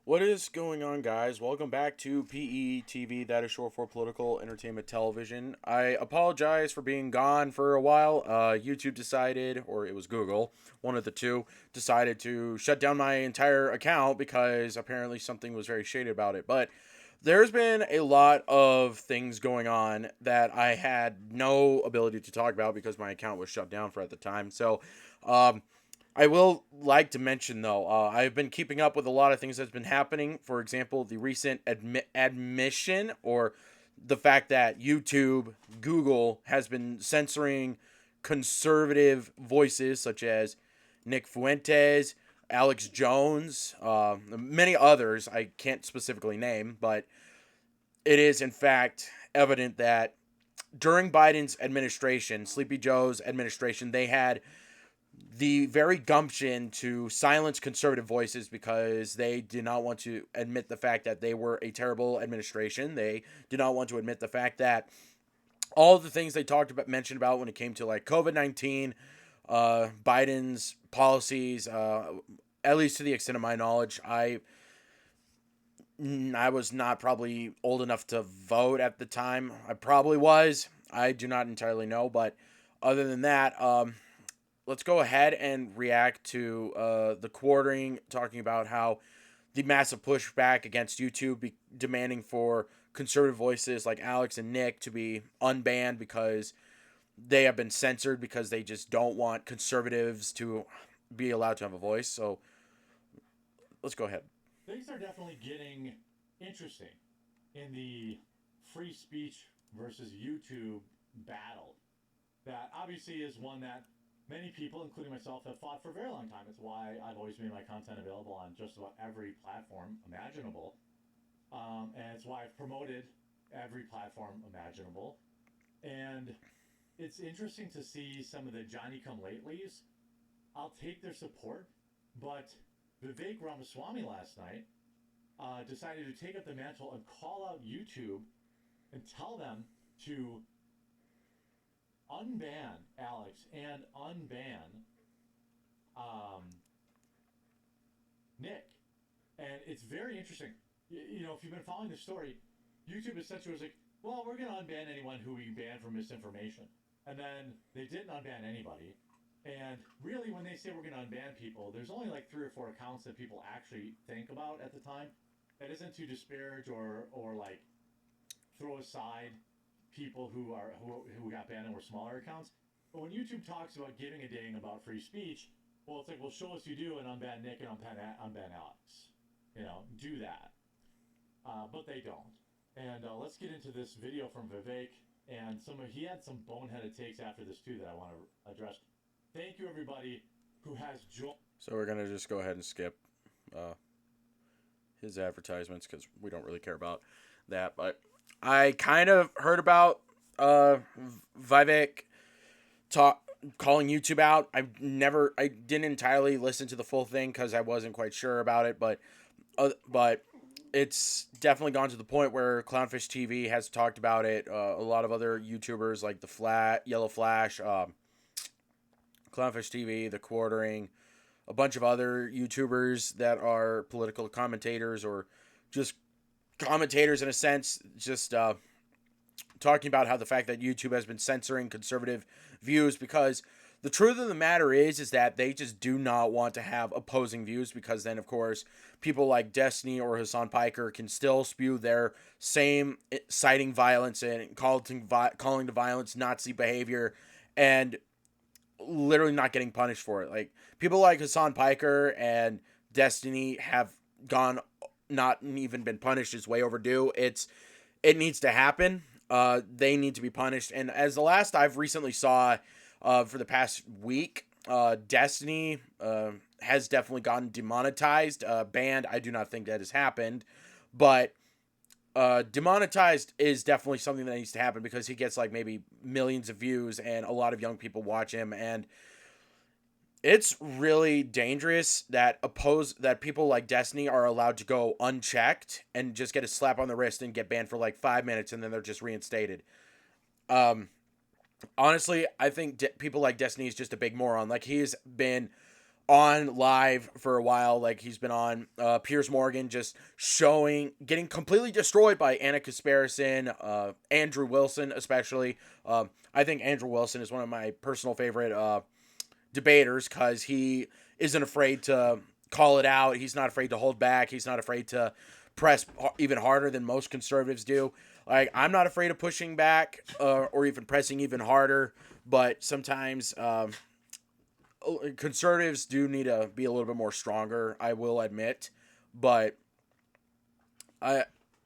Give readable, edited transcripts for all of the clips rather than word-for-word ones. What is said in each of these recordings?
What is going on, guys? Welcome back to PETV, that is short for Political Entertainment Television. I apologize for being gone for a while. YouTube decided, or it was Google, one of the two, decided to shut down my entire account because apparently something was very shady about it. But there's been a lot of things going on that I had no ability to talk about because my account was shut down for at the time. Um, I will like to mention though, I've been keeping up with a lot of things that's been happening. For example, the recent admission or the fact that YouTube, Google has been censoring conservative voices such as Nick Fuentes, Alex Jones, many others I can't specifically name, but it is in fact evident that during Biden's administration, Sleepy Joe's administration, they had the very gumption to silence conservative voices because they did not want to admit the fact that they were a terrible administration. They did not want to admit the fact that all of the things they talked about, mentioned about when it came to like COVID-19, Biden's policies, at least to the extent of my knowledge, I was not probably old enough to vote at the time. I probably was. I do not entirely know, but other than that, let's go ahead and react to the quartering, talking about how the massive pushback against YouTube demanding for conservative voices like Alex and Nick to be unbanned because they have been censored because they just don't want conservatives to be allowed to have a voice. So let's go ahead. Things are definitely getting interesting in the free speech versus YouTube battle. That obviously is one that many people, including myself, have fought for a very long time. It's why I've always made my content available on just about every platform imaginable. And it's why I've promoted every platform imaginable. And it's interesting to see some of the Johnny come latelys. I'll take their support, but Vivek Ramaswamy last night decided to take up the mantle and call out YouTube and tell them to unban Alex and unban Nick. And it's very interesting. If you've been following the story, YouTube essentially was like, well, we're going to unban anyone who we ban for misinformation. And then they didn't unban anybody. And really, when they say we're going to unban people, there's only like 3 or 4 accounts that people actually think about at the time. That isn't to disparage or like throw aside people who got banned and were smaller accounts. But when YouTube talks about giving a dang about free speech, well, it's like, well, show us you do and unban Nick and unban Alex. Do that. But they don't. And let's get into this video from Vivek. And he had some boneheaded takes after this too that I want to address. Thank you, everybody who has joined. So we're gonna just go ahead and skip uh, his advertisements because we don't really care about that. But I kind of heard about Vivek talk calling YouTube out. I didn't entirely listen to the full thing because I wasn't quite sure about it, but it's definitely gone to the point where Clownfish TV has talked about it. A lot of other YouTubers like Yellow Flash, Clownfish TV, The Quartering, a bunch of other YouTubers that are political commentators or just commentators in a sense, just talking about how the fact that YouTube has been censoring conservative views because the truth of the matter is that they just do not want to have opposing views because then of course people like Destiny or Hassan Piker can still spew their same citing violence and calling to violence Nazi behavior and literally not getting punished for it. Like people like Hassan Piker and Destiny have gone not even been punished is way overdue. It needs to happen. They need to be punished. And as the last I've recently saw for the past week, Destiny has definitely gotten demonetized, banned. I do not think that has happened, but demonetized is definitely something that needs to happen because he gets like maybe millions of views and a lot of young people watch him, and it's really dangerous that people like Destiny are allowed to go unchecked and just get a slap on the wrist and get banned for like 5 minutes and then they're just reinstated. Honestly, I think people like Destiny is just a big moron. Like he's been on live for a while, like he's been on Piers Morgan, just getting completely destroyed by Anna Kasparison, Andrew Wilson especially. I think Andrew Wilson is one of my personal favorite debaters because he isn't afraid to call it out. He's not afraid to hold back. He's not afraid to press even harder than most conservatives do. Like, I'm not afraid of pushing back or even pressing even harder, but sometimes conservatives do need to be a little bit more stronger, I will admit, but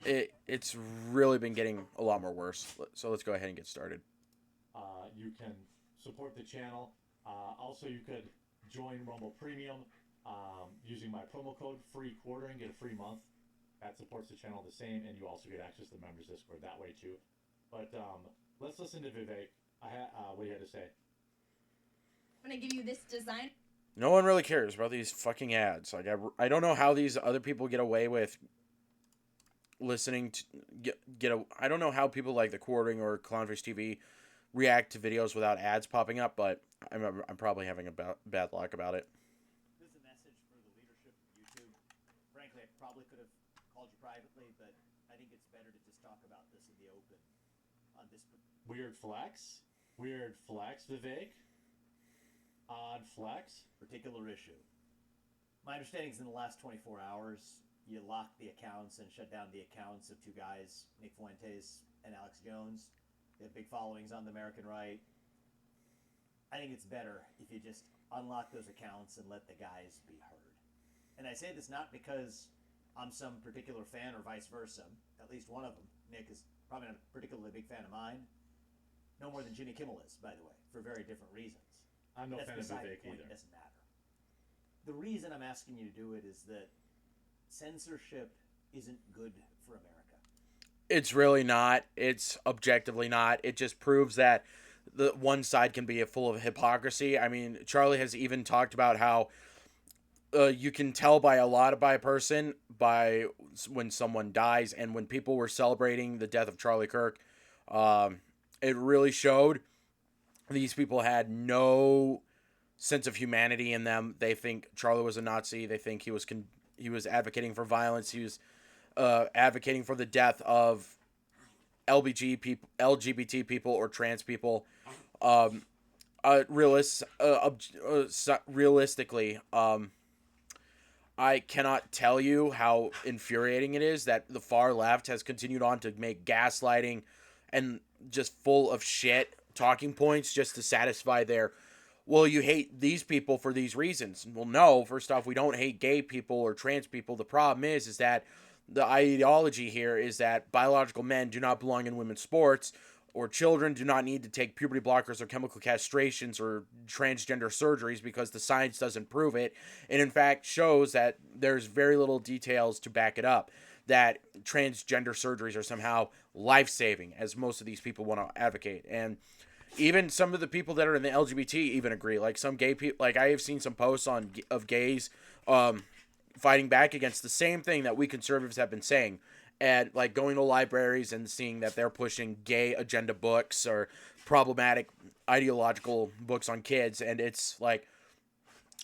it's really been getting a lot more worse. So let's go ahead and get started. You can support the channel. Also, you could join Rumble Premium using my promo code free quartering, get a free month. That supports the channel the same, and you also get access to the members Discord that way too. But let's listen to Vivek. What do you have to say? I'm gonna give you this design. No one really cares about these fucking ads. Like, I don't know how these other people get away with listening to I don't know how people like the Quartering or Clownfish TV react to videos without ads popping up, but I'm probably having bad luck about it. This is a message for the leadership of YouTube. Frankly, I probably could have called you privately, but I think it's better to just talk about this in the open. On this Weird flex, Vivek. Odd flex. particular issue. My understanding is in the last 24 hours, you locked the accounts and shut down the accounts of two guys, Nick Fuentes and Alex Jones. They have big followings on the American right. I think it's better if you just unlock those accounts and let the guys be heard. And I say this not because I'm some particular fan or vice versa. At least one of them, Nick, is probably not a particularly big fan of mine. No more than Jimmy Kimmel is, by the way, for very different reasons. I'm no That's fan of beside Vivek the point. either. It doesn't matter. The reason I'm asking you to do it is that censorship isn't good for America. It's really not. It's objectively not. It just proves that the one side can be full of hypocrisy. I mean, Charlie has even talked about how you can tell by a person by when someone dies, and when people were celebrating the death of Charlie Kirk, it really showed these people had no sense of humanity in them. They think Charlie was a Nazi. They think he was advocating for violence. He was advocating for the death of LGBT people or trans people. Realistically, I cannot tell you how infuriating it is that the far left has continued on to make gaslighting and just full of shit talking points just to satisfy their, well, you hate these people for these reasons. Well, no, first off, we don't hate gay people or trans people. The problem is that the ideology here is that biological men do not belong in women's sports, or children do not need to take puberty blockers or chemical castrations or transgender surgeries because the science doesn't prove it. And in fact shows that there's very little details to back it up, that transgender surgeries are somehow life-saving, as most of these people want to advocate. And even some of the people that are in the LGBT even agree. Like some gay people, like I have seen some posts of gays fighting back against the same thing that we conservatives have been saying, and like going to libraries and seeing that they're pushing gay agenda books or problematic ideological books on kids. And it's like,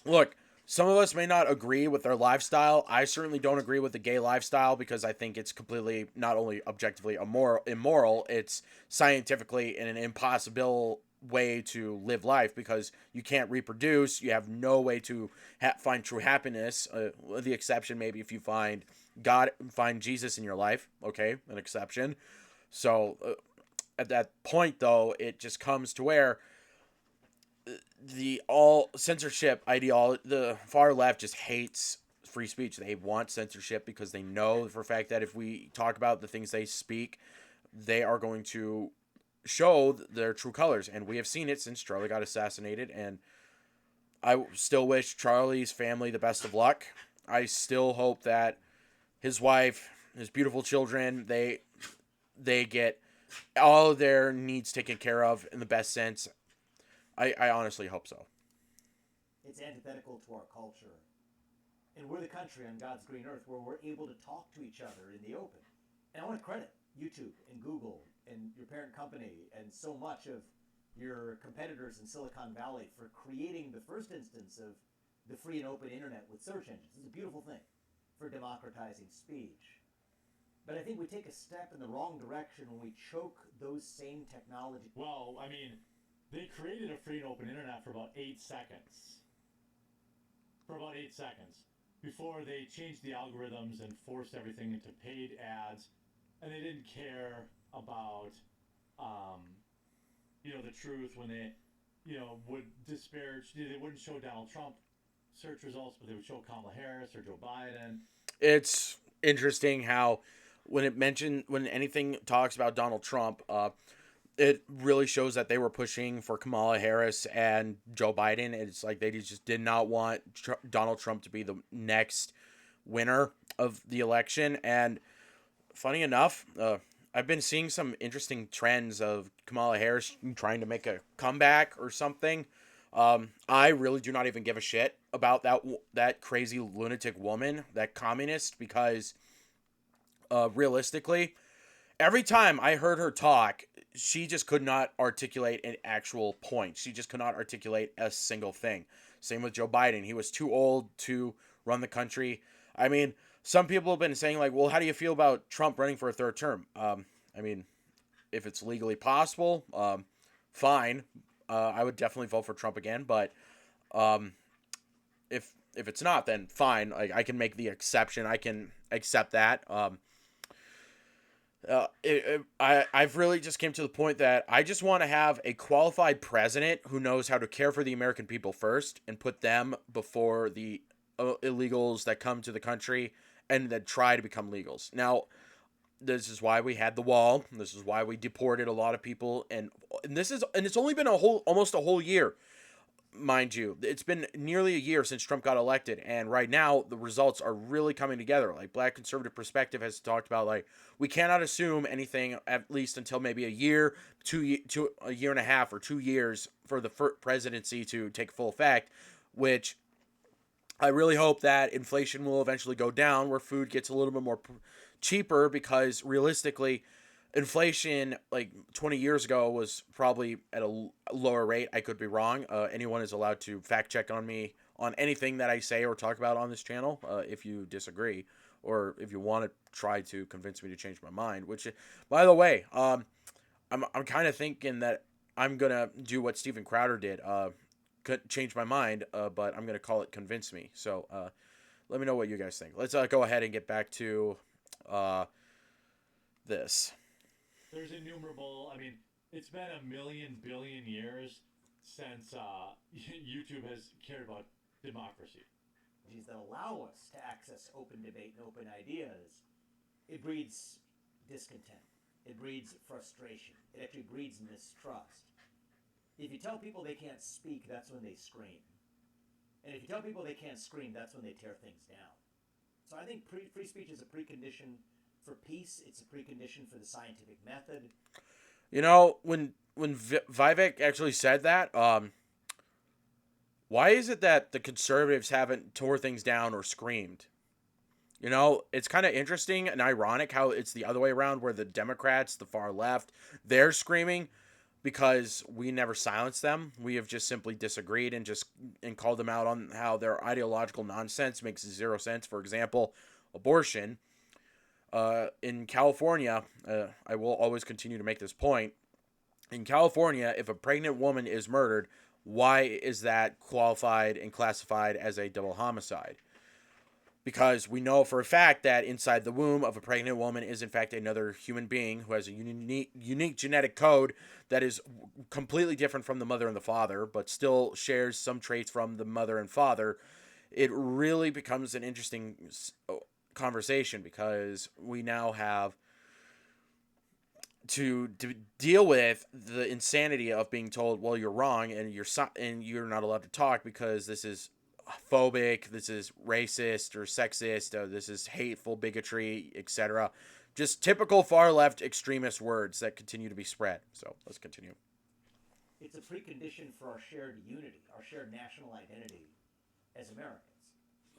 look, some of us may not agree with their lifestyle. I certainly don't agree with the gay lifestyle because I think it's completely, not only objectively immoral, it's scientifically an impossible way to live life because you can't reproduce. You have no way to find true happiness. The exception maybe if you find Jesus in your life. Okay, an exception. So at that point, though, it just comes to where the all censorship ideology, the far left just hates free speech. They want censorship because they know for a fact that if we talk about the things they speak, they are going to show their true colors. And we have seen it since Charlie got assassinated. And I still wish Charlie's family the best of luck. I still hope that his wife, his beautiful children, they get all of their needs taken care of in the best sense. I honestly hope so. It's antithetical to our culture. And we're the country on God's green earth where we're able to talk to each other in the open. And I want to credit YouTube and Google and your parent company and so much of your competitors in Silicon Valley for creating the first instance of the free and open internet with search engines. It's a beautiful thing for democratizing speech. But I think we take a step in the wrong direction when we choke those same technologies. Well, I mean, they created a free and open internet for about 8 seconds. For about 8 seconds. Before they changed the algorithms and forced everything into paid ads. And they didn't care about, the truth when they, would disparage. They wouldn't show Donald Trump search results, but they would show Kamala Harris or Joe Biden. It's interesting how when anything talks about Donald Trump, it really shows that they were pushing for Kamala Harris and Joe Biden. It's like they just did not want Donald Trump to be the next winner of the election. And funny enough, I've been seeing some interesting trends of Kamala Harris trying to make a comeback or something. I really do not even give a shit about that crazy lunatic woman, that communist, because realistically, every time I heard her talk, she just could not articulate an actual point. She just could not articulate a single thing. Same with Joe Biden. He was too old to run the country. I mean, some people have been saying, like, well, how do you feel about Trump running for a third term? I mean, if it's legally possible, fine. I would definitely vote for Trump again. But if it's not, then fine. Like, I can make the exception. I can accept that. I've really just came to the point that I just want to have a qualified president who knows how to care for the American people first and put them before the illegals that come to the country and that try to become legals. Now, this is why we had the wall. This is why we deported a lot of people, and it's only been almost a whole year, mind you. It's been nearly a year since Trump got elected, and right now the results are really coming together. Like, Black Conservative Perspective has talked about, like, we cannot assume anything at least until maybe a year, a year and a half, or 2 years for the presidency to take full effect, which I really hope that inflation will eventually go down, where food gets a little bit more cheaper, because realistically, inflation like 20 years ago was probably at a lower rate. I could be wrong. Anyone is allowed to fact check on me on anything that I say or talk about on this channel, if you disagree, or if you want to try to convince me to change my mind. Which, by the way, I'm kind of thinking that I'm gonna do what Steven Crowder did. Change my mind, but I'm gonna call it convince me. So let me know what you guys think. Let's go ahead and get back to this. There's innumerable. I mean, it's been a million billion years since YouTube has cared about democracy. That allow us to access open debate and open ideas. It breeds discontent. It breeds frustration. It actually breeds mistrust. If you tell people they can't speak, that's when they scream. And if you tell people they can't scream, that's when they tear things down. So I think free speech is a precondition for peace. It's a precondition for the scientific method. You know, when Vivek actually said that, why is it that the conservatives haven't tore things down or screamed? You know, it's kind of interesting and ironic how it's the other way around, where the Democrats, the far left, they're screaming because we never silenced them. We have just simply disagreed and called them out on how their ideological nonsense makes zero sense. For example, abortion. In California, I will always continue to make this point. In California, if a pregnant woman is murdered, why is that qualified and classified as a double homicide? Because we know for a fact that inside the womb of a pregnant woman is in fact another human being who has a unique genetic code that is completely different from the mother and the father, but still shares some traits from the mother and father. It really becomes an interesting conversation, because we now have to deal with the insanity of being told, well, you're wrong and you're not allowed to talk because this is phobic, this is racist or sexist, this is hateful, bigotry, etc. Just typical far left extremist words that continue to be spread. So let's continue. It's a precondition for our shared unity, our shared national identity as Americans.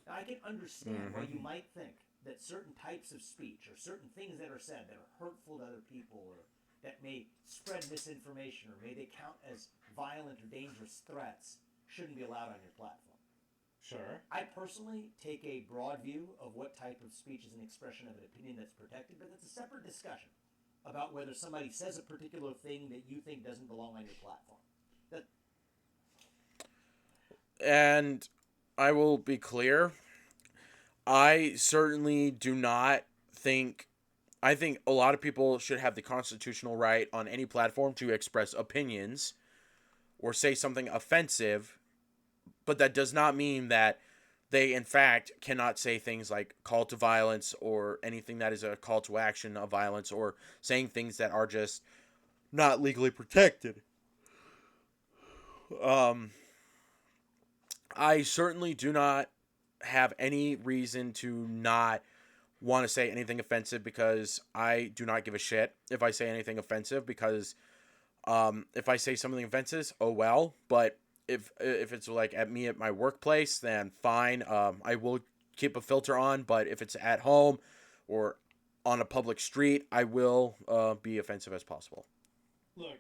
Now, I can understand why you might think that certain types of speech or certain things that are said that are hurtful to other people, or that may spread misinformation, or may they count as violent or dangerous threats, shouldn't be allowed on your platform. Sure. I personally take a broad view of what type of speech is an expression of an opinion that's protected, but that's a separate discussion about whether somebody says a particular thing that you think doesn't belong on your platform. That, And I will be clear. I certainly do not think. I think a lot of people should have the constitutional right on any platform to express opinions or say something offensive, but that does not mean that they, in fact, cannot say things like call to violence or anything that is a call to action of violence or saying things that are just not legally protected. Um, I certainly do not have any reason to not want to say anything offensive because I do not give a shit if I say anything offensive because if I say something offensive, oh well. But if it's like at me at my workplace, then fine. I will keep a filter on. But if it's at home or on a public street, I will be offensive as possible. Look,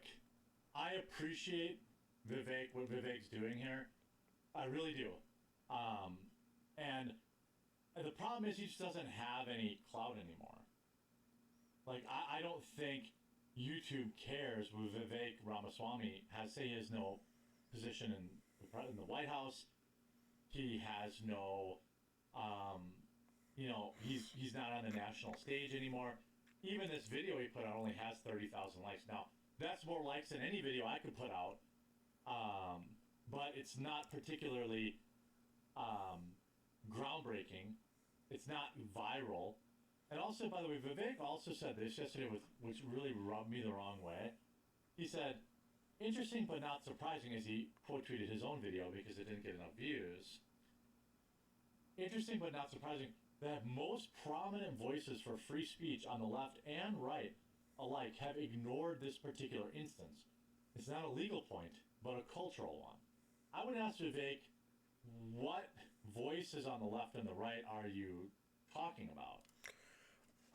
I appreciate Vivek, what Vivek's doing here. I really do. Um, and the problem is he just doesn't have any clout anymore. Like, I don't think YouTube cares with Vivek Ramaswamy has say he has no position in the White House. He has no, he's not on the national stage anymore. Even this video he put out only has 30,000 likes. Now, that's more likes than any video I could put out. But it's not particularly groundbreaking. It's not viral. And also, by the way, Vivek also said this yesterday, which really rubbed me the wrong way. He said, interesting but not surprising, as he quote tweeted his own video because it didn't get enough views. Interesting but not surprising that most prominent voices for free speech on the left and right alike have ignored this particular instance. It's not a legal point, but a cultural one. I would ask Vivek, what voices on the left and the right are you talking about?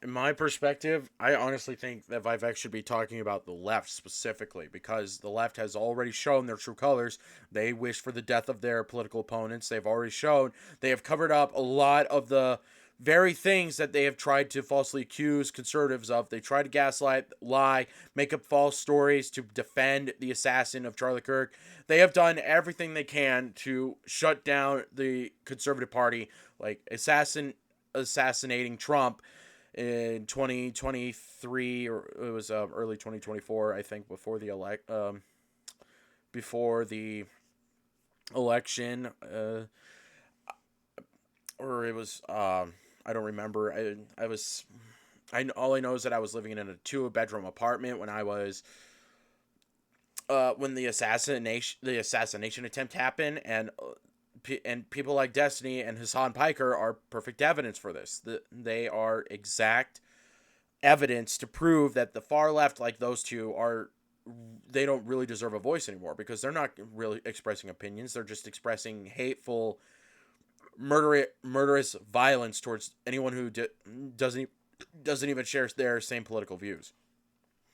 In my perspective, I honestly think that Vivek should be talking about the left specifically because the left has already shown their true colors. They wish for the death of their political opponents. They've already shown they have covered up a lot of the very things that they have tried to falsely accuse conservatives of. They try to gaslight, lie, make up false stories to defend the assassin of Charlie Kirk. They have done everything they can to shut down the conservative party, like assassinating Trump in 2023, or it was early 2024, I think, before the election, or it was I don't remember. All I know is that I was living in a 2-bedroom apartment when I was when the assassination attempt happened, and people like Destiny and Hassan Piker are perfect evidence for this. They are exact evidence to prove that the far left, like those two, they don't really deserve a voice anymore because they're not really expressing opinions. They're just expressing hateful, murderous violence towards anyone who doesn't even share their same political views.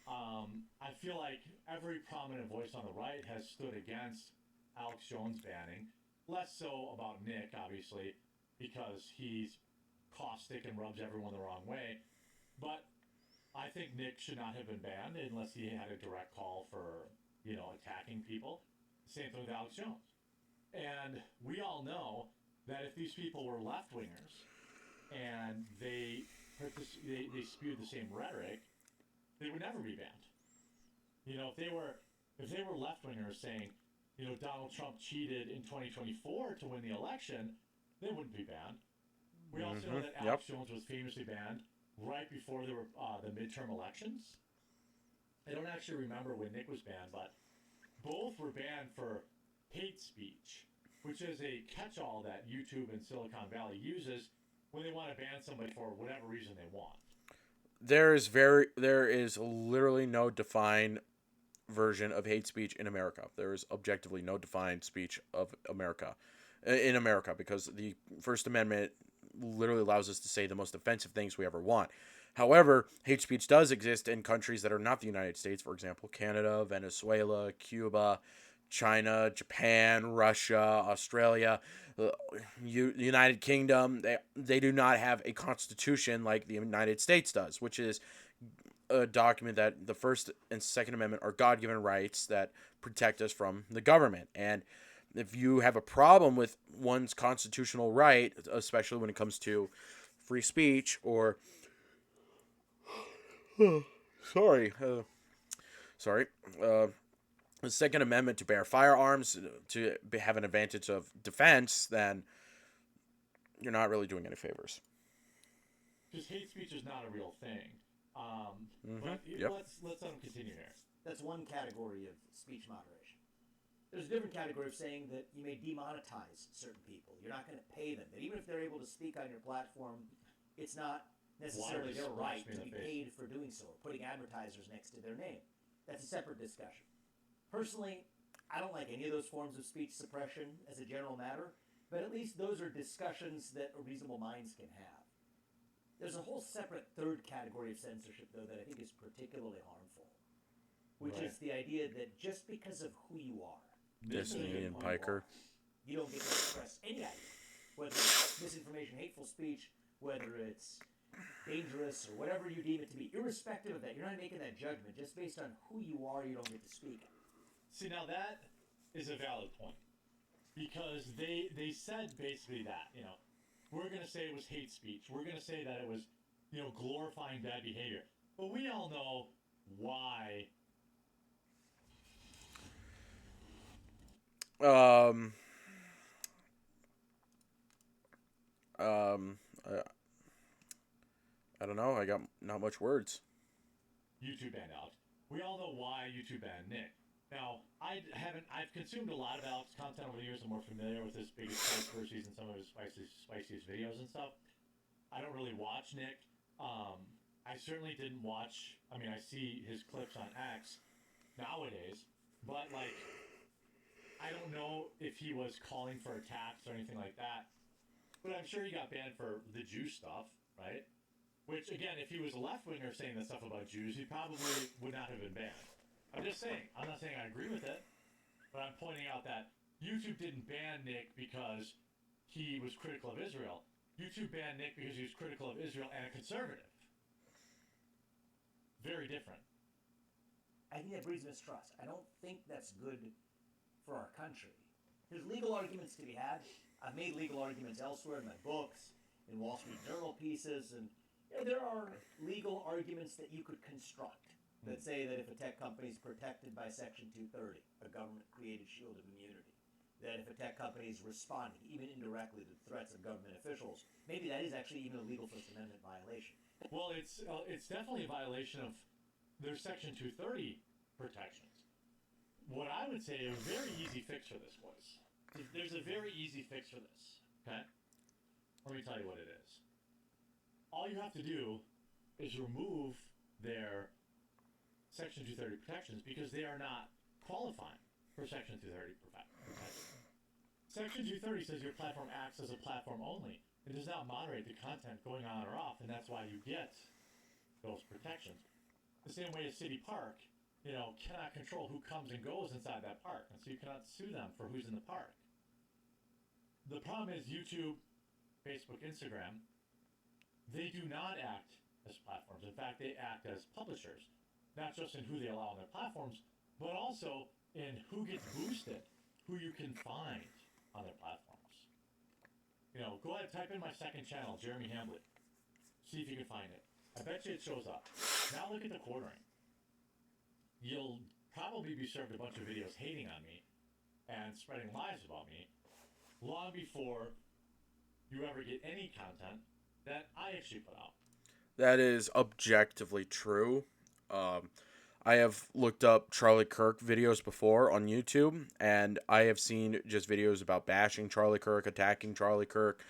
I feel like every prominent voice on the right has stood against Alex Jones banning. Less so about Nick, obviously, because he's caustic and rubs everyone the wrong way. But I think Nick should not have been banned unless he had a direct call for, attacking people. Same thing with Alex Jones. And we all know that if these people were left-wingers and they spewed the same rhetoric, they would never be banned. If they were left-wingers saying, Donald Trump cheated in 2024 to win the election, they wouldn't be banned. We also know that Alex Jones was famously banned right before there were the midterm elections. I don't actually remember when Nick was banned, but both were banned for hate speech, which is a catch-all that YouTube and Silicon Valley uses when they want to ban somebody for whatever reason they want. There is literally no defined version of hate speech in America. There is objectively no defined speech of America in America because the First Amendment literally allows us to say the most offensive things we ever want. However, hate speech does exist in countries that are not the United States, for example, Canada, Venezuela, Cuba, China, Japan, Russia, Australia, United Kingdom, they do not have a constitution like the United States does, which is a document that the First and Second Amendment are God-given rights that protect us from the government. And if you have a problem with one's constitutional right, especially when it comes to free speech or sorry, the Second Amendment to bear firearms to have an advantage of defense, then you're not really doing any favors. Because hate speech is not a real thing. But Yep. let's continue here. That's one category of speech moderation. There's a different category of saying that you may demonetize certain people. You're not going to pay them. That even if they're able to speak on your platform, it's not necessarily their right to be paid for doing so, or putting advertisers next to their name. That's a separate discussion. Personally, I don't like any of those forms of speech suppression as a general matter, but at least those are discussions that reasonable minds can have. There's a whole separate third category of censorship, though, that I think is particularly harmful, which is the idea that just because of who you are, Disney and Piker, you don't get to express any idea, whether it's misinformation, hateful speech, whether it's dangerous, or whatever you deem it to be. Irrespective of that, you're not making that judgment. Just based on who you are, you don't get to speak. See, now that is a valid point. Because they said basically that, we're going to say it was hate speech. We're going to say that it was, glorifying bad behavior. But we all know why. I don't know. I got not much words. YouTube banned Alex. We all know why YouTube banned Nick. Now, I've consumed a lot of Alex's content over the years. I'm more familiar with his biggest controversies and some of his spiciest videos and stuff. I don't really watch Nick. I certainly didn't watch, I see his clips on X nowadays, but, I don't know if he was calling for attacks or anything like that. But I'm sure he got banned for the Jew stuff, right? Which, again, if he was a left-winger saying that stuff about Jews, he probably would not have been banned. I'm just saying. I'm not saying I agree with it, but I'm pointing out that YouTube didn't ban Nick because he was critical of Israel. YouTube banned Nick because he was critical of Israel and a conservative. Very different. I think that breeds mistrust. I don't think that's good for our country. There's legal arguments to be had. I've made legal arguments elsewhere in my books, in Wall Street Journal pieces, and there are legal arguments that you could construct that say that if a tech company is protected by Section 230, a government-created shield of immunity, that if a tech company is responding, even indirectly, to threats of government officials, maybe that is actually even a legal First Amendment violation. Well, it's definitely a violation of their Section 230 protections. What I would say a very easy fix for this was, there's a very easy fix for this, okay? Let me tell you what it is. All you have to do is remove their Section 230 protections because they are not qualifying for Section 230 protections. Section 230 says your platform acts as a platform only. It does not moderate the content going on or off, and that's why you get those protections. The same way as City Park, cannot control who comes and goes inside that park, and so you cannot sue them for who's in the park. The problem is YouTube, Facebook, Instagram, they do not act as platforms. In fact, they act as publishers. Not just in who they allow on their platforms, but also in who gets boosted, who you can find on their platforms. Go ahead, type in my second channel, Jeremy Hamblin. See if you can find it. I bet you it shows up. Now look at the quartering. You'll probably be served a bunch of videos hating on me and spreading lies about me long before you ever get any content that I actually put out. That is objectively true. I have looked up Charlie Kirk videos before on YouTube, and I have seen just videos about bashing Charlie Kirk, attacking Charlie Kirk,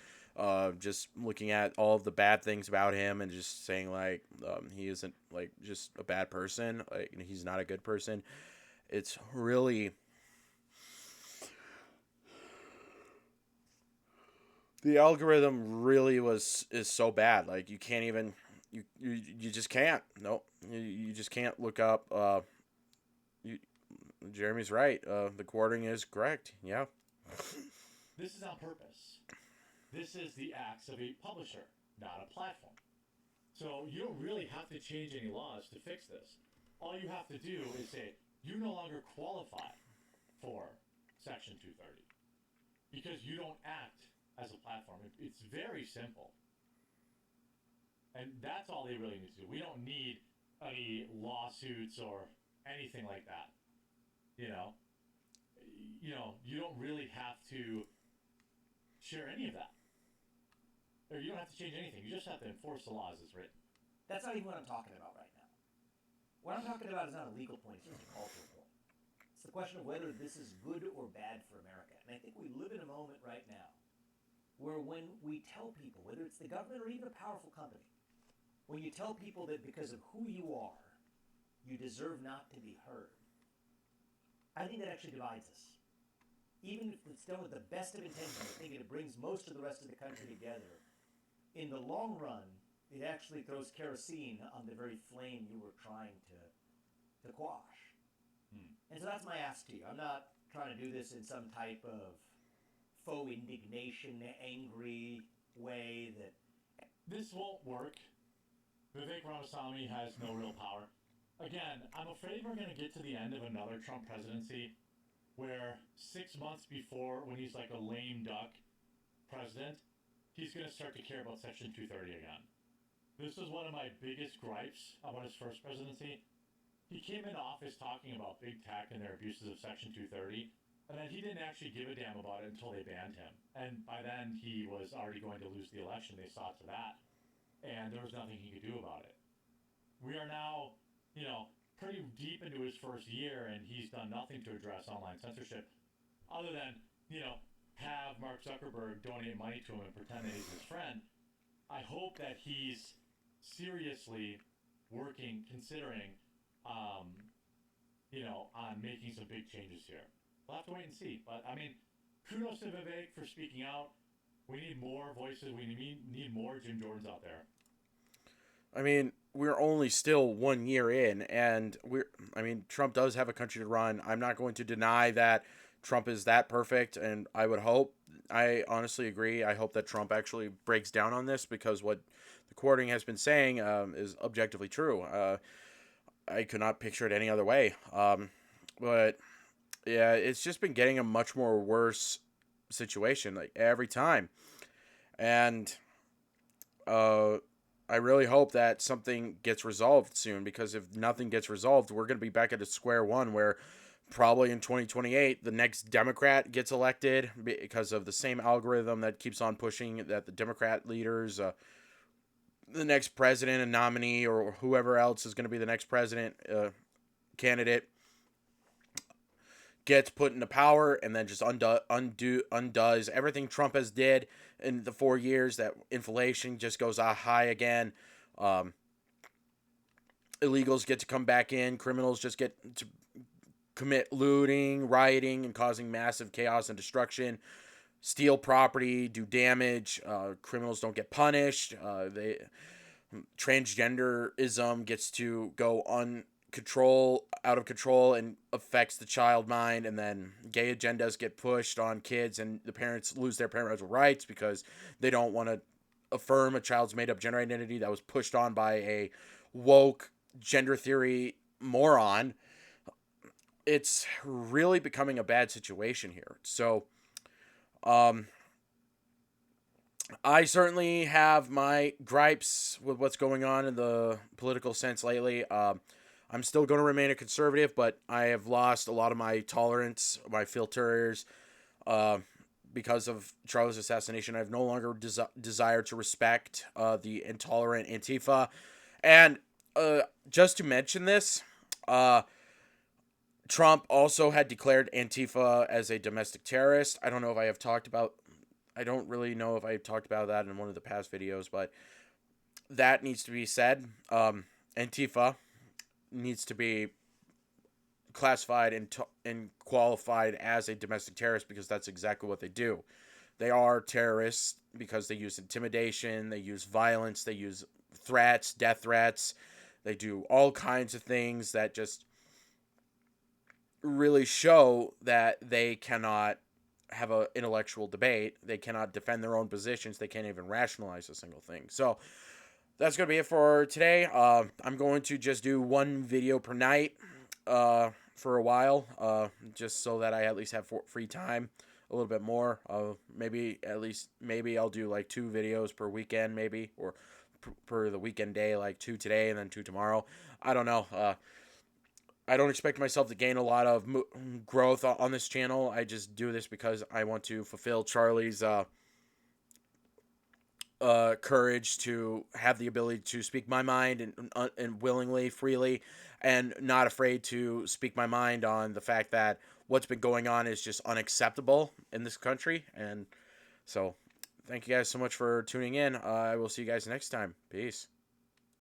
just looking at all of the bad things about him and just saying, he isn't, just a bad person. He's not a good person. It's really... The algorithm really is so bad. You can't even... You just can't. Nope. You just can't look up. Jeremy's right. The quartering is correct. Yeah. This is on purpose. This is the acts of a publisher, not a platform. So you don't really have to change any laws to fix this. All you have to do is say, you no longer qualify for Section 230 because you don't act as a platform. It's very simple. And that's all they really need to do. We don't need any lawsuits or anything like that. You know, you don't really have to share any of that. Or you don't have to change anything. You just have to enforce the law as it's written. That's not even what I'm talking about right now. What I'm talking about is not a legal point, it's just a cultural point. It's the question of whether this is good or bad for America. And I think we live in a moment right now where when we tell people, whether it's the government or even a powerful company, when you tell people that because of who you are, you deserve not to be heard, I think that actually divides us. Even if it's done with the best of intentions, I think it brings most of the rest of the country together. In the long run, it actually throws kerosene on the very flame you were trying to quash. And so that's my ask to you. I'm not trying to do this in some type of faux indignation, angry way that... This won't work. Vivek Ramaswamy has no real power. Again, I'm afraid we're going to get to the end of another Trump presidency where 6 months before, when he's like a lame duck president, he's going to start to care about Section 230 again. This was one of my biggest gripes about his first presidency. He came into office talking about big tech and their abuses of Section 230, and then he didn't actually give a damn about it until they banned him. And by then, he was already going to lose the election. They saw to that. And there was nothing he could do about it. We are now, pretty deep into his first year, and he's done nothing to address online censorship other than, have Mark Zuckerberg donate money to him and pretend that he's his friend. I hope that he's seriously considering, on making some big changes here. We'll have to wait and see. But, kudos to Vivek for speaking out. We need more voices. We need more Jim Jordans out there. We're only still 1 year in, and Trump does have a country to run. I'm not going to deny that Trump is that perfect, and I honestly agree. I hope that Trump actually breaks down on this, because what the courting has been saying is objectively true. I could not picture it any other way. But yeah, it's just been getting a much more worse situation, like, every time. And I really hope that something gets resolved soon, because if nothing gets resolved, we're going to be back at a square one where probably in 2028, the next Democrat gets elected because of the same algorithm that keeps on pushing that the Democrat leaders, the next president and nominee, or whoever else is going to be the next president candidate, gets put into power, and then just undoes everything Trump has did in the 4 years. That inflation just goes high again. Illegals get to come back in. Criminals just get to commit looting, rioting, and causing massive chaos and destruction. Steal property, do damage. Criminals don't get punished. Transgenderism gets to go out of control, and affects the child mind, and then gay agendas get pushed on kids, and the parents lose their parental rights because they don't want to affirm a child's made-up gender identity that was pushed on by a woke gender theory moron. It's really becoming a bad situation here. So, I certainly have my gripes with what's going on in the political sense lately. I'm still going to remain a conservative, but I have lost a lot of my tolerance, my filters, because of Charlie's assassination. I have no longer desire to respect the intolerant Antifa. And just to mention this, Trump also had declared Antifa as a domestic terrorist. I don't really know if I talked about that in one of the past videos, but that needs to be said. Antifa needs to be classified and qualified as a domestic terrorist, because that's exactly what they do. They are terrorists because they use intimidation, they use violence, they use threats, death threats. They do all kinds of things that just really show that they cannot have an intellectual debate. They cannot defend their own positions. They can't even rationalize a single thing. So that's going to be it for today. I'm going to just do one video per night for a while, just so that I at least have free time a little bit more. Maybe I'll do like 2 videos per weekend, maybe, or per the weekend day, like 2 today and then 2 tomorrow. I don't know. I don't expect myself to gain a lot of growth on this channel. I just do this because I want to fulfill Charlie's courage to have the ability to speak my mind and willingly, freely, and not afraid to speak my mind on the fact that what's been going on is just unacceptable in this country. And so, thank you guys so much for tuning in. I will see you guys next time. Peace.